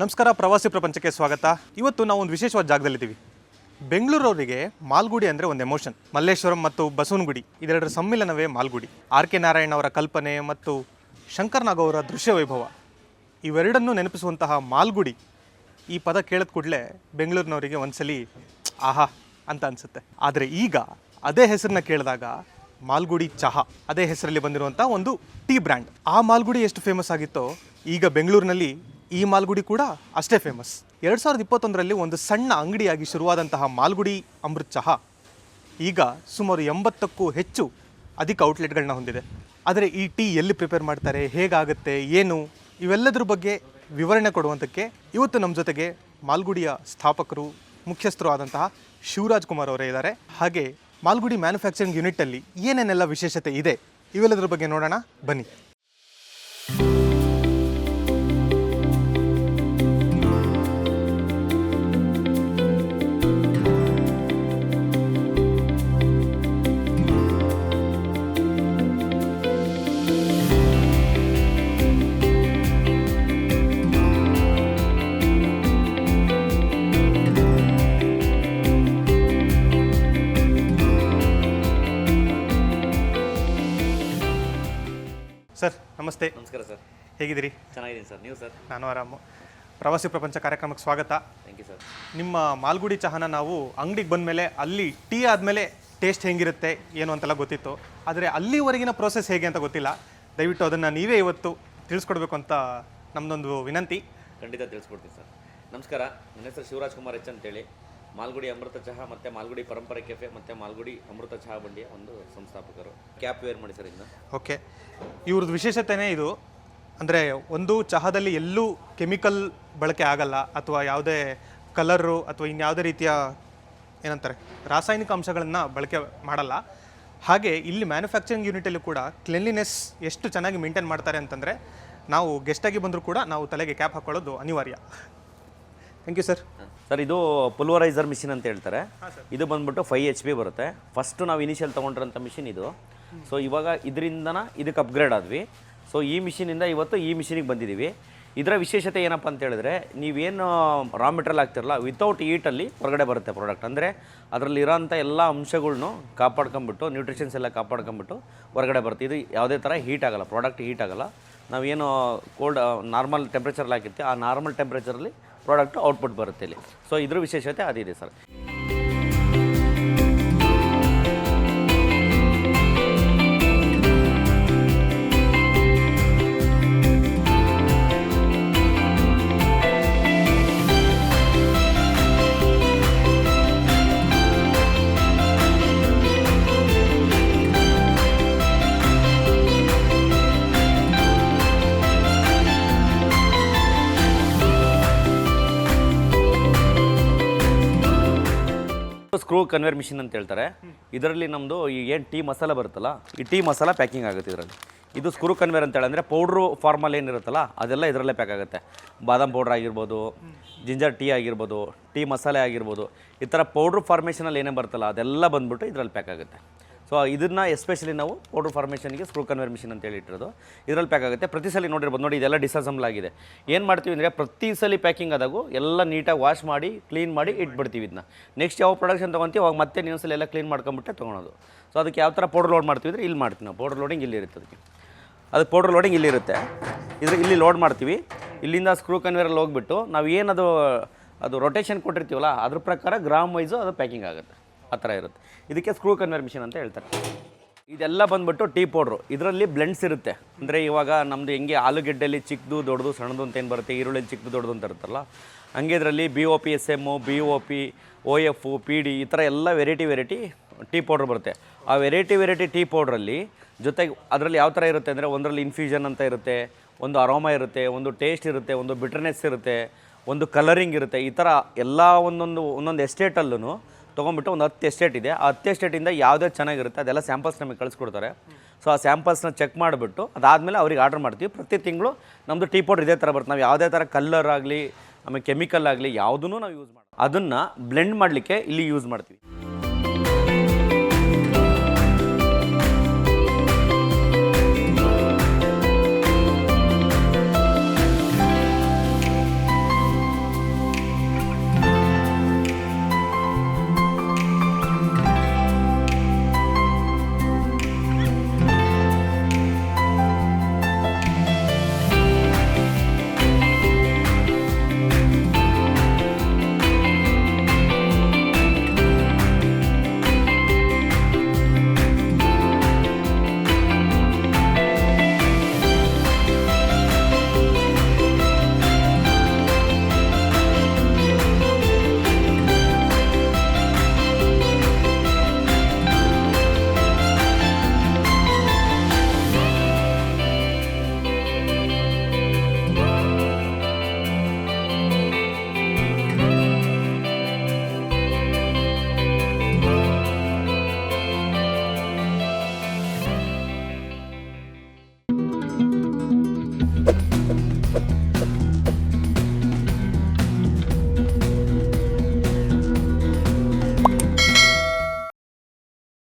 ನಮಸ್ಕಾರ, ಪ್ರವಾಸಿ ಪ್ರಪಂಚಕ್ಕೆ ಸ್ವಾಗತ. ಇವತ್ತು ನಾವು ಒಂದು ವಿಶೇಷವಾದ ಜಾಗದಲ್ಲಿದ್ದೀವಿ. ಬೆಂಗಳೂರವರಿಗೆ ಮಾಲ್ಗುಡಿ ಅಂದರೆ ಒಂದು ಎಮೋಷನ್. ಮಲ್ಲೇಶ್ವರಂ ಮತ್ತು ಬಸವನಗುಡಿ ಇದೆರಡರ ಸಮ್ಮಿಲನವೇ ಮಾಲ್ಗುಡಿ. ಆರ್ ಕೆ ನಾರಾಯಣ್ ಅವರ ಕಲ್ಪನೆ ಮತ್ತು ಶಂಕರ್ನಾಗ್ ಅವರ ದೃಶ್ಯ ವೈಭವ ಇವೆರಡನ್ನೂ ನೆನಪಿಸುವಂತಹ ಮಾಲ್ಗುಡಿ ಈ ಪದ ಕೇಳಿದ ಕೂಡಲೇ ಬೆಂಗಳೂರಿನವರಿಗೆ ಒಂದ್ಸಲಿ ಆಹಾ ಅಂತ ಅನಿಸುತ್ತೆ. ಆದರೆ ಈಗ ಅದೇ ಹೆಸರನ್ನ ಕೇಳಿದಾಗ ಮಾಲ್ಗುಡಿ ಚಹಾ, ಅದೇ ಹೆಸರಲ್ಲಿ ಬಂದಿರುವಂಥ ಒಂದು ಟೀ ಬ್ರ್ಯಾಂಡ್. ಆ ಮಾಲ್ಗುಡಿ ಎಷ್ಟು ಫೇಮಸ್ ಆಗಿತ್ತೋ ಈಗ ಬೆಂಗಳೂರಿನಲ್ಲಿ ಈ ಮಾಲ್ಗುಡಿ ಕೂಡ ಅಷ್ಟೇ ಫೇಮಸ್. 2021ರಲ್ಲಿ ಒಂದು ಸಣ್ಣ ಅಂಗಡಿಯಾಗಿ ಶುರುವಾದಂತಹ ಮಾಲ್ಗುಡಿ ಅಮೃತ್ ಚಹಾ ಈಗ ಸುಮಾರು 80ಕ್ಕೂ ಹೆಚ್ಚು ಅಧಿಕ ಔಟ್ಲೆಟ್ಗಳನ್ನ ಹೊಂದಿದೆ. ಆದರೆ ಈ ಟೀ ಎಲ್ಲಿ ಪ್ರಿಪೇರ್ ಮಾಡ್ತಾರೆ, ಹೇಗಾಗುತ್ತೆ, ಏನು, ಇವೆಲ್ಲದರ ಬಗ್ಗೆ ವಿವರಣೆ ಕೊಡುವಂಥಕ್ಕೆ ಇವತ್ತು ನಮ್ಮ ಜೊತೆಗೆ ಮಾಲ್ಗುಡಿಯ ಸ್ಥಾಪಕರು, ಮುಖ್ಯಸ್ಥರು ಆದಂತಹ ಶಿವರಾಜ್ ಕುಮಾರ್ ಅವರೇ ಇದ್ದಾರೆ. ಹಾಗೆ ಮಾಲ್ಗುಡಿ ಮ್ಯಾನುಫ್ಯಾಕ್ಚರಿಂಗ್ ಯೂನಿಟಲ್ಲಿ ಏನೇನೆಲ್ಲ ವಿಶೇಷತೆ ಇದೆ ಇವೆಲ್ಲದರ ಬಗ್ಗೆ ನೋಡೋಣ ಬನ್ನಿ. ಸರ್ ನಮಸ್ತೆ. ನಮಸ್ಕಾರ ಸರ್. ಹೇಗಿದ್ದೀರಿ? ಚೆನ್ನಾಗಿದ್ದೀನಿ ಸರ್. ನೀವು ಸರ್? ನಾನು ಆರಾಮು. ಪ್ರವಾಸಿ ಪ್ರಪಂಚ ಕಾರ್ಯಕ್ರಮಕ್ಕೆ ಸ್ವಾಗತ. Thank you sir. ನಿಮ್ಮ ಮಾಲ್ಗುಡಿ ಚಹಾನ ನಾವು ಅಂಗಡಿಗೆ ಬಂದಮೇಲೆ ಅಲ್ಲಿ ಟೀ ಆದಮೇಲೆ ಟೇಸ್ಟ್ ಹೆಂಗಿರುತ್ತೆ ಏನು ಅಂತೆಲ್ಲ ಗೊತ್ತಿತ್ತು. ಆದರೆ ಅಲ್ಲಿವರೆಗಿನ ಪ್ರೋಸೆಸ್ ಹೇಗೆ ಅಂತ ಗೊತ್ತಿಲ್ಲ. ದಯವಿಟ್ಟು ಅದನ್ನು ನೀವೇ ಇವತ್ತು ತಿಳಿಸ್ಕೊಡ್ಬೇಕು ಅಂತ ನಮ್ಮದೊಂದು ವಿನಂತಿ. ಖಂಡಿತ ತಿಳಿಸ್ಕೊಡ್ತೀನಿ ಸರ್. ನಮಸ್ಕಾರ, ನನ್ನ ಹೆಸರು ಶಿವರಾಜ್ ಕುಮಾರ್ ಎಚ್ ಅಂತೇಳಿ. ಮಾಲ್ಗುಡಿ ಅಮೃತ ಚಹಾ ಮತ್ತು ಮಾಲ್ಗುಡಿ ಪರಂಪರೆ ಕೆಫೆ ಮತ್ತು ಮಾಲ್ಗುಡಿ ಅಮೃತ ಚಹಾ ಬಂಡಿಯ ಒಂದು ಸಂಸ್ಥಾಪಕರು. ಕ್ಯಾಪ್ ವೇರ್ ಮಾಡಿ ಸರ್ ಇನ್ನು. ಓಕೆ, ಇವ್ರದ್ದು ವಿಶೇಷತೆಯೇ ಇದು. ಅಂದರೆ ಒಂದು ಚಹಾದಲ್ಲಿ ಎಲ್ಲೂ ಕೆಮಿಕಲ್ ಬಳಕೆ ಆಗಲ್ಲ, ಅಥವಾ ಯಾವುದೇ ಕಲರು ಅಥವಾ ಇನ್ಯಾವುದೇ ರೀತಿಯ ಏನಂತಾರೆ ರಾಸಾಯನಿಕ ಅಂಶಗಳನ್ನು ಬಳಕೆ ಮಾಡಲ್ಲ. ಹಾಗೆ ಇಲ್ಲಿ ಮ್ಯಾನುಫ್ಯಾಕ್ಚರಿಂಗ್ ಯೂನಿಟಲ್ಲೂ ಕೂಡ ಕ್ಲೆನ್ಲಿನೆಸ್ ಎಷ್ಟು ಚೆನ್ನಾಗಿ ಮೇಂಟೈನ್ ಮಾಡ್ತಾರೆ ಅಂತಂದರೆ ನಾವು ಗೆಸ್ಟಾಗಿ ಬಂದರೂ ಕೂಡ ನಾವು ತಲೆಗೆ ಕ್ಯಾಪ್ ಹಾಕ್ಕೊಳ್ಳೋದು ಅನಿವಾರ್ಯ. Thank you sir. ಸರ್, ಇದು ಪುಲ್ವರೈಸರ್ ಮಿಷಿನ್ ಅಂತ ಹೇಳ್ತಾರೆ. ಇದು ಬಂದ್ಬಿಟ್ಟು 5 HP ಬರುತ್ತೆ. ಫಸ್ಟು ನಾವು ಇನಿಷಿಯಲ್ ತೊಗೊಂಡಿರೋಂಥ ಮಿಷಿನ್ ಇದು. ಸೊ ಇವಾಗ ಇದರಿಂದನ ಇದಕ್ಕೆ ಅಪ್ಗ್ರೇಡ್ ಆದ್ವಿ. ಸೊ ಈ ಮಿಷಿನಿಂದ ಇವತ್ತು ಈ ಮಿಷಿನಿಗೆ ಬಂದಿದ್ದೀವಿ. ಇದರ ವಿಶೇಷತೆ ಏನಪ್ಪ ಅಂತ ಹೇಳಿದ್ರೆ, ನೀವೇನು ರಾ ಮೆಟೀರಿಯಲ್ ಹಾಕ್ತಿರಲ್ಲ, ವಿತೌಟ್ ಹೀಟಲ್ಲಿ ಹೊರಗಡೆ ಬರುತ್ತೆ ಪ್ರಾಡಕ್ಟ್. ಅಂದರೆ ಅದರಲ್ಲಿ ಇರೋಂಥ ಎಲ್ಲ ಅಂಶಗಳ್ನು ಕಾಪಾಡ್ಕೊಂಬಿಟ್ಟು, ನ್ಯೂಟ್ರಿಷನ್ಸ್ ಎಲ್ಲ ಕಾಪಾಡ್ಕೊಂಬಿಟ್ಟು ಹೊರಗಡೆ ಬರುತ್ತೆ. ಇದು ಯಾವುದೇ ಥರ ಹೀಟ್ ಆಗೋಲ್ಲ, ಪ್ರಾಡಕ್ಟ್ ಹೀಟ್ ಆಗೋಲ್ಲ. ನಾವೇನು ಕೋಲ್ಡ್ ನಾರ್ಮಲ್ ಟೆಂಪ್ರೇಚರಲ್ಲಿ ಹಾಕಿರ್ತೀವಿ, ಆ ನಾರ್ಮಲ್ ಟೆಂಪ್ರೇಚರಲ್ಲಿ ಪ್ರಾಡಕ್ಟ್ ಔಟ್ಪುಟ್ ಬರುತ್ತೆ ಇಲ್ಲಿ. ಸೊ ಇದ್ರ ವಿಶೇಷತೆ ಅದಿದೆ ಸರ್. ಸ್ಕ್ರೂ ಕನ್ವೇರ್ ಮಿಷಿನ್ ಅಂತ ಹೇಳ್ತಾರೆ. ಇದರಲ್ಲಿ ನಮ್ಮದು ಈ ಏನು ಟೀ ಮಸಾಲ ಬರುತ್ತಲ್ಲ, ಈ ಟೀ ಮಸಾಲ ಪ್ಯಾಕಿಂಗ್ ಆಗುತ್ತೆ ಇದರಲ್ಲಿ. ಇದು ಸ್ಕ್ರೂ ಕನ್ವೇರ್ ಅಂತ ಹೇಳಂದರೆ ಪೌಡ್ರು ಫಾರ್ಮಲ್ಲಿ ಏನಿರುತ್ತಲ್ಲ ಅದೆಲ್ಲ ಇದರಲ್ಲೇ ಪ್ಯಾಕ್ ಆಗುತ್ತೆ. ಬಾದಾಮ್ ಪೌಡ್ರ್ ಆಗಿರ್ಬೋದು, ಜಿಂಜರ್ ಟೀ ಆಗಿರ್ಬೋದು, ಟೀ ಮಸಾಲೆ ಆಗಿರ್ಬೋದು, ಈ ಥರ ಪೌಡ್ರ್ ಫಾರ್ಮೇಷನಲ್ಲಿ ಏನೇ ಬರುತ್ತಲ್ಲ ಅದೆಲ್ಲ ಬಂದ್ಬಿಟ್ಟು ಇದರಲ್ಲಿ ಪ್ಯಾಕ್ ಆಗುತ್ತೆ. ಸೊ ಇದನ್ನು ಎಸ್ಪೆಷಲಿ ನಾವು ಪೌಡ್ರ್ ಫಾರ್ಮೇಷನ್ಗೆ ಸ್ಕ್ರೂ ಕನ್ವೇರ್ ಮಿಷಿನ್ ಅಂತ ಹೇಳಿಟ್ಟಿರೋದು. ಇದರಲ್ಲಿ ಪ್ಯಾಕ್ ಆಗುತ್ತೆ. ಪ್ರತಿ ಸಲ ನೋಡಿರ್ಬೋದು, ನೋಡಿ ಇದೆಲ್ಲ ಡಿಸಸೆಂಬಲ್ ಆಗಿದೆ. ಏನು ಮಾಡ್ತೀವಿ ಅಂದರೆ ಪ್ರತಿ ಸಲ ಪ್ಯಾಕಿಂಗ್ ಆದಾಗೂ ಎಲ್ಲ ನೀಟಾಗಿ ವಾಶ್ ಮಾಡಿ ಕ್ಲೀನ್ ಮಾಡಿ ಇಟ್ಬಿಡ್ತೀವಿ. ಇದನ್ನ ನೆಕ್ಸ್ಟ್ ಯಾವ ಪ್ರೊಡಕ್ಷನ್ ತೊಗೊತೀವಿ ಅವಾಗ ಮತ್ತೆ ನೀವು ಸಲ ಎಲ್ಲ ಕ್ಲೀನ್ ಮಾಡ್ಕೊಂಬಿಟ್ಟೆ ತೊಗೊಳೋದು. ಸೊ ಅದಕ್ಕೆ ಯಾವ ಥರ ಪೌಡ್ರ್ ಲೋಡ್ ಮಾಡ್ತೀವಿ ಅಂದರೆ ಇಲ್ಲಿ ಮಾಡ್ತೀವಿ ನಾವು. ಪೌಡ್ರ್ ಲೋಡಿಂಗ್ ಇಲ್ಲಿ ಇರುತ್ತೆ. ಅದಕ್ಕೆ ಪೌಡ್ರ್ ಲೋಡಿಂಗ್ ಇಲ್ಲಿರುತ್ತೆ. ಇಲ್ಲಿ ಲೋಡ್ ಮಾಡ್ತೀವಿ. ಇಲ್ಲಿಂದ ಸ್ಕ್ರೂ ಕನ್ವೇರಲ್ಲಿ ಹೋಗ್ಬಿಟ್ಟು ನಾವು ಏನದು ಅದು ರೊಟೇಷನ್ ಕೊಟ್ಟಿರ್ತೀವಲ್ಲ ಅದ್ರ ಪ್ರಕಾರ ಗ್ರಾಮ್ ವೈಸು ಅದು ಪ್ಯಾಕಿಂಗ್ ಆಗುತ್ತೆ. ಆ ಥರ ಇರುತ್ತೆ. ಇದಕ್ಕೆ ಸ್ಕ್ರೂ ಕನ್ವೇರ್ ಮಿಷಿನ್ ಅಂತ ಹೇಳ್ತಾರೆ. ಇದೆಲ್ಲ ಬಂದ್ಬಿಟ್ಟು ಟೀ ಪೌಡ್ರು. ಇದರಲ್ಲಿ ಬ್ಲೆಂಡ್ಸ್ ಇರುತ್ತೆ. ಅಂದರೆ ಇವಾಗ ನಮ್ಮದು ಹೆಂಗೆ ಆಲೂಗೆಡ್ಡೆಯಲ್ಲಿ ಚಿಕ್ಕದು ದೊಡ್ಡದು ಸಣ್ಣದು ಅಂತ ಏನು ಬರುತ್ತೆ, ಈರುಳ್ಳಿ ಚಿಕ್ಕದು ದೊಡ್ಡದು ಅಂತ ಇರುತ್ತಲ್ಲ, ಹಂಗೆ ಇದರಲ್ಲಿ BOP SM, BOP, OF, PD ಈ ಥರ ಎಲ್ಲ ವೆರೈಟಿ ಟೀ ಪೌಡ್ರ್ ಬರುತ್ತೆ. ಆ ವೆರೈಟಿ ಟೀ ಪೌಡ್ರಲ್ಲಿ ಜೊತೆಗೆ ಅದರಲ್ಲಿ ಯಾವ ಥರ ಇರುತ್ತೆ ಅಂದರೆ, ಒಂದರಲ್ಲಿ ಇನ್ಫ್ಯೂಷನ್ ಅಂತ ಇರುತ್ತೆ, ಒಂದು ಅರೋಮಾ ಇರುತ್ತೆ, ಒಂದು ಟೇಸ್ಟ್ ಇರುತ್ತೆ, ಒಂದು ಬಿಟ್ರನೆಸ್ ಇರುತ್ತೆ, ಒಂದು ಕಲರಿಂಗ್ ಇರುತ್ತೆ. ಈ ಥರ ಎಲ್ಲ ಒಂದೊಂದು ಎಸ್ಟೇಟಲ್ಲೂ ತೊಗೊಂಬಿಟ್ಟು ಒಂದು 10 ಎಸ್ಟೇಟ್ ಇದೆ. ಆ 10 ಎಸ್ಟೇಟಿಂದ ಯಾವುದೇ ಚೆನ್ನಾಗಿರುತ್ತೆ ಅದೆಲ್ಲ ಸ್ಯಾಂಪಲ್ಸ್ ನಮಗೆ ಕಳಿಸ್ಕೊಡ್ತಾರೆ. ಸೊ ಆ ಸ್ಯಾಂಪಲ್ಸ್ನ ಚೆಕ್ ಮಾಡಿಬಿಟ್ಟು ಅದಾದಮೇಲೆ ಅವ್ರಿಗೆ ಆರ್ಡರ್ ಮಾಡ್ತೀವಿ. ಪ್ರತಿ ತಿಂಗಳು ನಮ್ಮದು ಟೀ ಪೌಡ್ರ್ ಇದೇ ಥರ ಬರುತ್ತೆ. ನಾವು ಯಾವುದೇ ಥರ ಕಲ್ಲರ್ ಆಗಲಿ ಆಮೇಲೆ ಕೆಮಿಕಲ್ ಆಗಲಿ ಯಾವುದೂ ನಾವು ಯೂಸ್ ಮಾಡೋದು, ಅದನ್ನು ಬ್ಲೆಂಡ್ ಮಾಡಲಿಕ್ಕೆ ಇಲ್ಲಿ ಯೂಸ್ ಮಾಡ್ತೀವಿ.